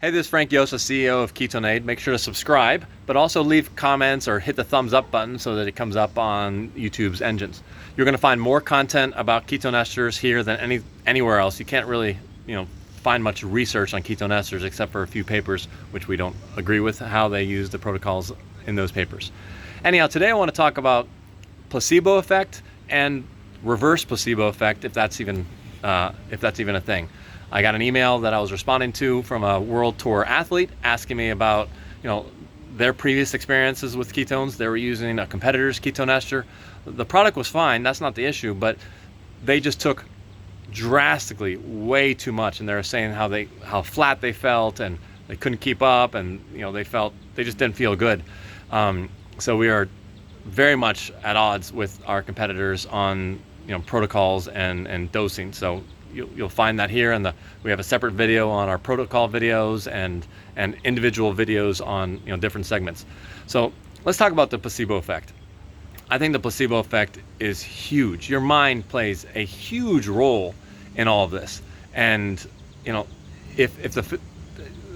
Hey, this is Frank Yosa, CEO of Ketone. Make sure to subscribe, but also leave comments or hit the thumbs up button so that it comes up on YouTube's engines. You're going to find more content about ketone esters here than anywhere else. You can't really, find much research on ketone esters except for a few papers, which we don't agree with how they use the protocols in those papers. Anyhow, today I want to talk about placebo effect and reverse placebo effect, if that's even a thing. I got an email that I was responding to from a World Tour athlete asking me about, their previous experiences with ketones. They were using a competitor's ketone ester. The product was fine, that's not the issue, but they just took drastically way too much, and they were saying how flat they felt and they couldn't keep up, and they just didn't feel good. So we are very much at odds with our competitors on protocols and dosing. So you'll find that here, and we have a separate video on our protocol videos and individual videos on different segments. So let's talk about the placebo effect. I think the placebo effect is huge. Your mind plays a huge role in all of this, and if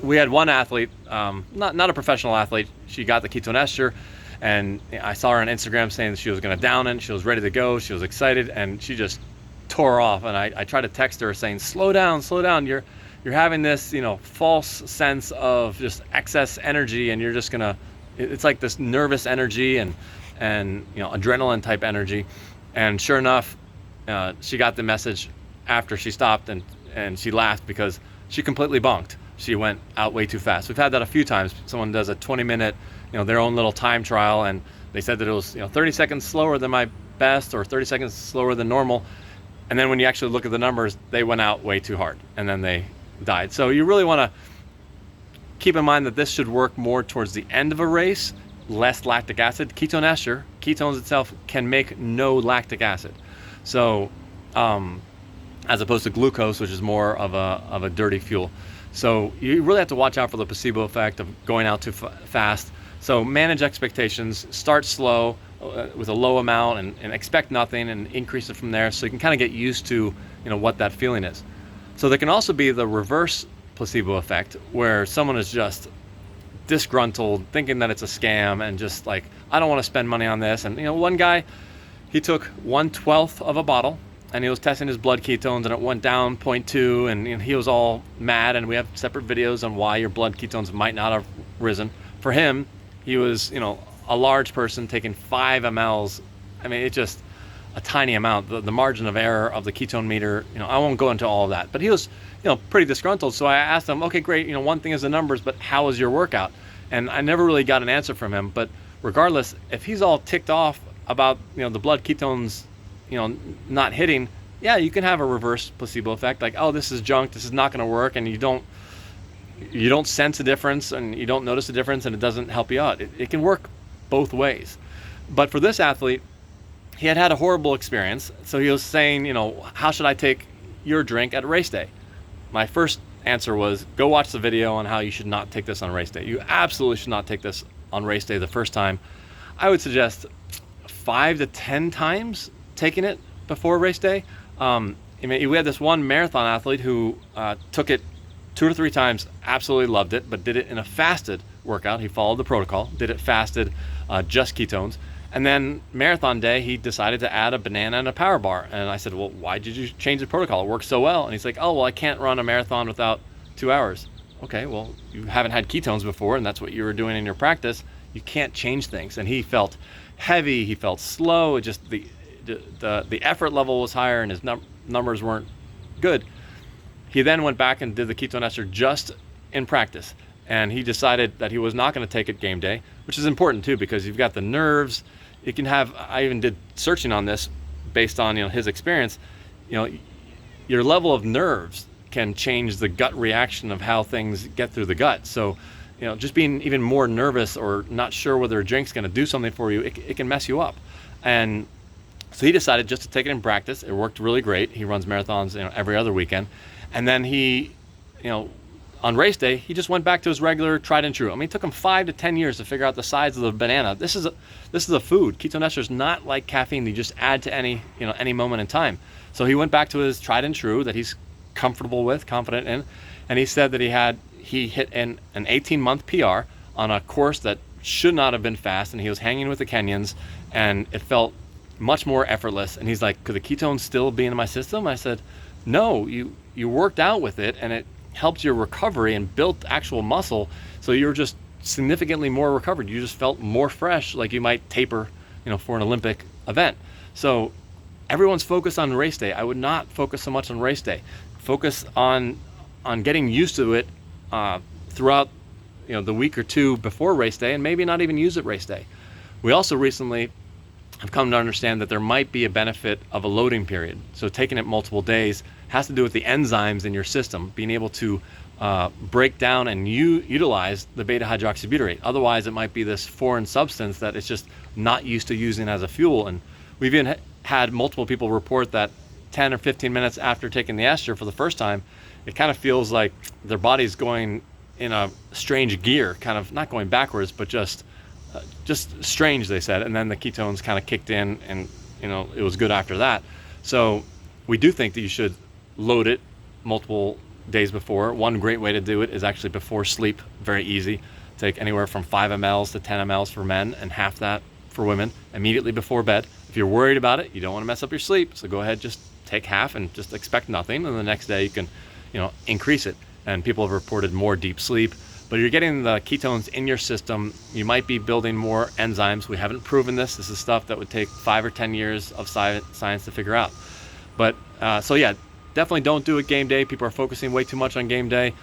we had one athlete, not a professional athlete, she got the ketone ester, and I saw her on Instagram saying that she was going to down it, she was ready to go, she was excited, and she just tore off. And I tried to text her saying, slow down, you're having this false sense of just excess energy, and you're just gonna, it's like this nervous energy and adrenaline type energy. And sure enough, she got the message after she stopped, and she laughed because she completely bonked. She went out way too fast. We've had that a few times. Someone does a 20-minute their own little time trial, and they said that it was 30 seconds slower than my best or 30 seconds slower than normal. And then when you actually look at the numbers, they went out way too hard, and then they died. So you really want to keep in mind that this should work more towards the end of a race, less lactic acid. Ketone ester, ketones itself, can make no lactic acid. So as opposed to glucose, which is more of a dirty fuel. So you really have to watch out for the placebo effect of going out too fast. So manage expectations, start slow, with a low amount, and expect nothing, and increase it from there, so you can kind of get used to what that feeling is. So there can also be the reverse placebo effect, where someone is just disgruntled, thinking that it's a scam, and just like, I don't want to spend money on this. And one guy, he took 1/12 of a bottle, and he was testing his blood ketones, and it went down 0.2, and he was all mad. And we have separate videos on why your blood ketones might not have risen. For him, he was a large person taking 5 mLs. I mean, it's just a tiny amount. The margin of error of the ketone meter, I won't go into all of that, but he was, pretty disgruntled. So I asked him, okay, great, one thing is the numbers, but how was your workout? And I never really got an answer from him. But regardless, if he's all ticked off about, the blood ketones, not hitting, yeah, you can have a reverse placebo effect. Like, oh, this is junk, this is not going to work. And you don't sense a difference, and you don't notice a difference, and it doesn't help you out. It can work both ways. But for this athlete, he had a horrible experience. So he was saying, how should I take your drink at race day? My first answer was, go watch the video on how you should not take this on race day. You absolutely should not take this on race day the first time. I would suggest 5 to 10 times taking it before race day. We had this one marathon athlete who took it 2 or 3 times, absolutely loved it, but did it in a fasted workout. He followed the protocol, did it fasted, just ketones. And then marathon day, he decided to add a banana and a power bar. And I said, well, why did you change the protocol? It worked so well. And he's like, oh, well, I can't run a marathon without 2 hours. Okay, well, you haven't had ketones before, and that's what you were doing in your practice. You can't change things. And he felt heavy, he felt slow. It just the effort level was higher, and his numbers weren't good. He then went back and did the ketone ester just in practice. And he decided that he was not going to take it game day, which is important too, because you've got the nerves. You can have, I even did searching on this based on his experience. Your level of nerves can change the gut reaction of how things get through the gut. So just being even more nervous or not sure whether a drink's going to do something for you, it can mess you up. And so he decided just to take it in practice. It worked really great. He runs marathons every other weekend. And then he on race day, he just went back to his regular tried and true. I mean, it took him 5 to 10 years to figure out the size of the banana. This is a food. Ketone ester is not like caffeine. You just add to any moment in time. So he went back to his tried and true that he's comfortable with, confident in, and he said that he hit an 18-month PR on a course that should not have been fast, and he was hanging with the Kenyans, and it felt much more effortless. And he's like, could the ketones still be in my system? I said, no, you worked out with it, and it helped your recovery and built actual muscle, so you're just significantly more recovered. You just felt more fresh, like you might taper, for an Olympic event. So everyone's focused on race day. I would not focus so much on race day. Focus on getting used to it throughout the week or two before race day, and maybe not even use it race day. We also recently have come to understand that there might be a benefit of a loading period. So taking it multiple days has to do with the enzymes in your system being able to break down and utilize the beta hydroxybutyrate. Otherwise, it might be this foreign substance that it's just not used to using as a fuel. And we've even had multiple people report that 10 or 15 minutes after taking the ester for the first time, it kind of feels like their body's going in a strange gear, kind of not going backwards, but just strange, they said. And then the ketones kind of kicked in, and it was good after that. So we do think that you should load it multiple days before. One great way to do it is actually before sleep. Very easy. Take anywhere from 5 mLs to 10 mLs for men and half that for women immediately before bed. If you're worried about it, you don't want to mess up your sleep, so go ahead, just take half and just expect nothing, and the next day you can increase it. And people have reported more deep sleep. But you're getting the ketones in your system. You might be building more enzymes. We haven't proven this. This is stuff that would take 5 or 10 years of science to figure out. But so yeah, definitely don't do it game day. People are focusing way too much on game day.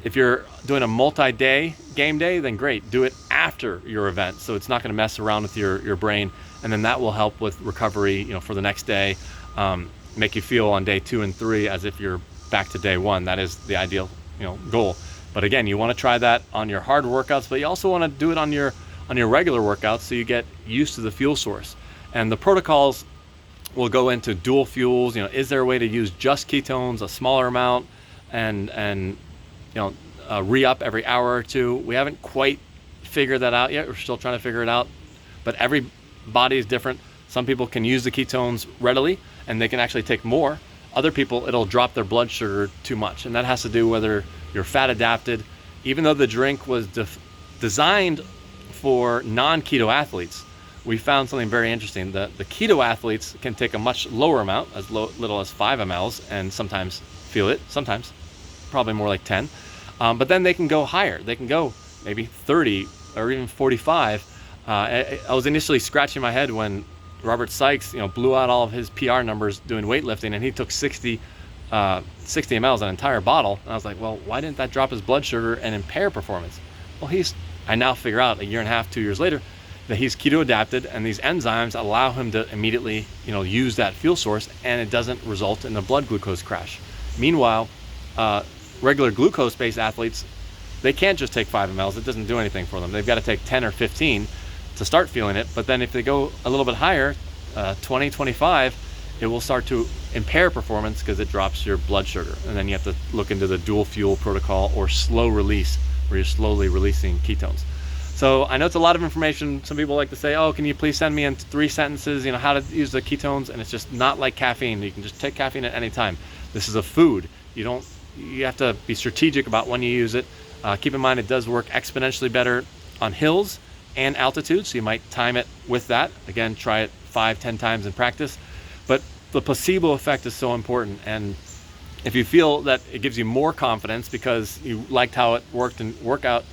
If you're doing a multi-day game day, then great. Do it after your event, so it's not going to mess around with your brain, and then that will help with recovery, for the next day. Make you feel on day 2 and 3 as if you're back to day 1. That is the ideal, goal. But again, you want to try that on your hard workouts, but you also want to do it on your regular workouts, so you get used to the fuel source. And the protocols will go into dual fuels. Is there a way to use just ketones, a smaller amount, and re-up every hour or two? We haven't quite figured that out yet. We're still trying to figure it out. But every body is different. Some people can use the ketones readily, and they can actually take more. Other people, it'll drop their blood sugar too much, and that has to do whether you're fat adapted. Even though the drink was designed for non-keto athletes, we found something very interesting. The keto athletes can take a much lower amount, as little as 5 mLs, and sometimes feel it, sometimes probably more like 10. But then they can go higher. They can go maybe 30 or even 45. I was initially scratching my head when Robert Sykes, blew out all of his PR numbers doing weightlifting, and he took 60 mLs, an entire bottle. And I was like, well, why didn't that drop his blood sugar and impair performance? Well, I now figure out 1.5 years, 2 years later, that he's keto adapted, and these enzymes allow him to immediately, use that fuel source, and it doesn't result in a blood glucose crash. Meanwhile, regular glucose-based athletes, they can't just take 5 mLs. It doesn't do anything for them. They've got to take 10 or 15 to start feeling it. But then if they go a little bit higher, 20, 25, it will start to impair performance because it drops your blood sugar. And then you have to look into the dual fuel protocol or slow release, where you're slowly releasing ketones. So I know it's a lot of information. Some people like to say, oh, can you please send me in 3 sentences, how to use the ketones? And it's just not like caffeine. You can just take caffeine at any time. This is a food. You have to be strategic about when you use it. Keep in mind, it does work exponentially better on hills and altitude, so you might time it with that. Again, try it 5-10 times in practice. But the placebo effect is so important, and if you feel that it gives you more confidence because you liked how it worked in workout,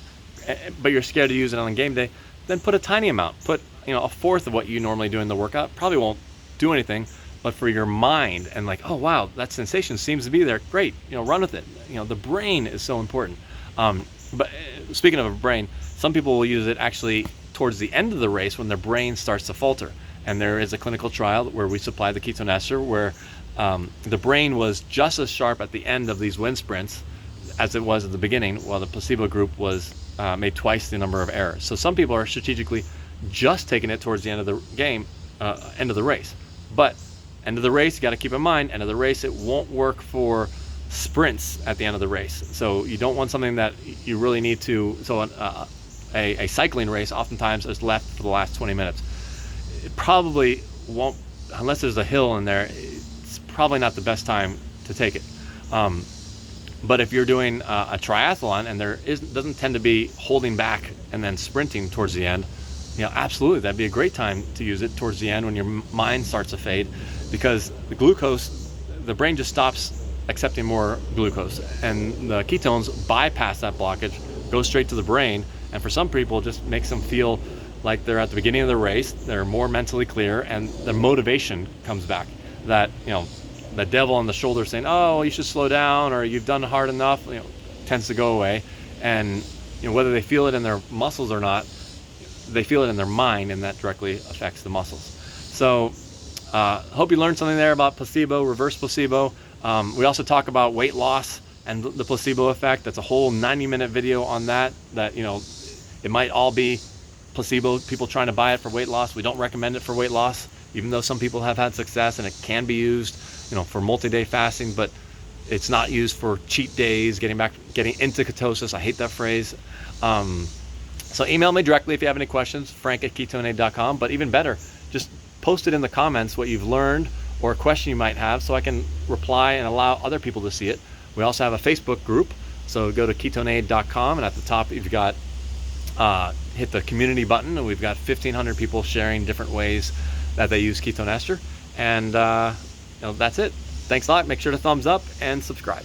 but you're scared to use it on game day, then put a tiny amount. Put a fourth of what you normally do in the workout. Probably won't do anything, but for your mind, and like, oh wow, that sensation seems to be there, great, run with it. The brain is so important. But speaking of a brain, some people will use it actually towards the end of the race when their brain starts to falter. And there is a clinical trial where we supply the ketone ester where the brain was just as sharp at the end of these wind sprints as it was at the beginning, while the placebo group was made twice the number of errors. So some people are strategically just taking it towards the end of the game, end of the race. But end of the race, you got to keep in mind, end of the race, it won't work for sprints at the end of the race. So you don't want something that you really need to. So a cycling race oftentimes is left for the last 20 minutes. It probably won't, unless there's a hill in there, it's probably not the best time to take it. But if you're doing a triathlon and doesn't tend to be holding back and then sprinting towards the end, absolutely, that'd be a great time to use it towards the end when your mind starts to fade, because the glucose, the brain just stops accepting more glucose, and the ketones bypass that blockage, go straight to the brain, and for some people it just makes them feel like they're at the beginning of the race, they're more mentally clear, and the motivation comes back. That, the devil on the shoulder saying, oh, you should slow down, or you've done hard enough, tends to go away. And whether they feel it in their muscles or not, they feel it in their mind, and that directly affects the muscles. So hope you learned something there about placebo, reverse placebo. We also talk about weight loss and the placebo effect. That's a whole 90-minute video on that it might all be placebo, people trying to buy it for weight loss. We don't recommend it for weight loss, even though some people have had success, and it can be used for multi-day fasting, but it's not used for cheat days, getting into ketosis. I hate that phrase. So email me directly if you have any questions, frank@ketoneaid.com. But even better, just post it in the comments what you've learned or a question you might have, so I can reply and allow other people to see it. We also have a Facebook group, so go to ketoneaid.com, and at the top you've got hit the community button, and we've got 1,500 people sharing different ways that they use ketone ester. And that's it. Thanks a lot. Make sure to thumbs up and subscribe.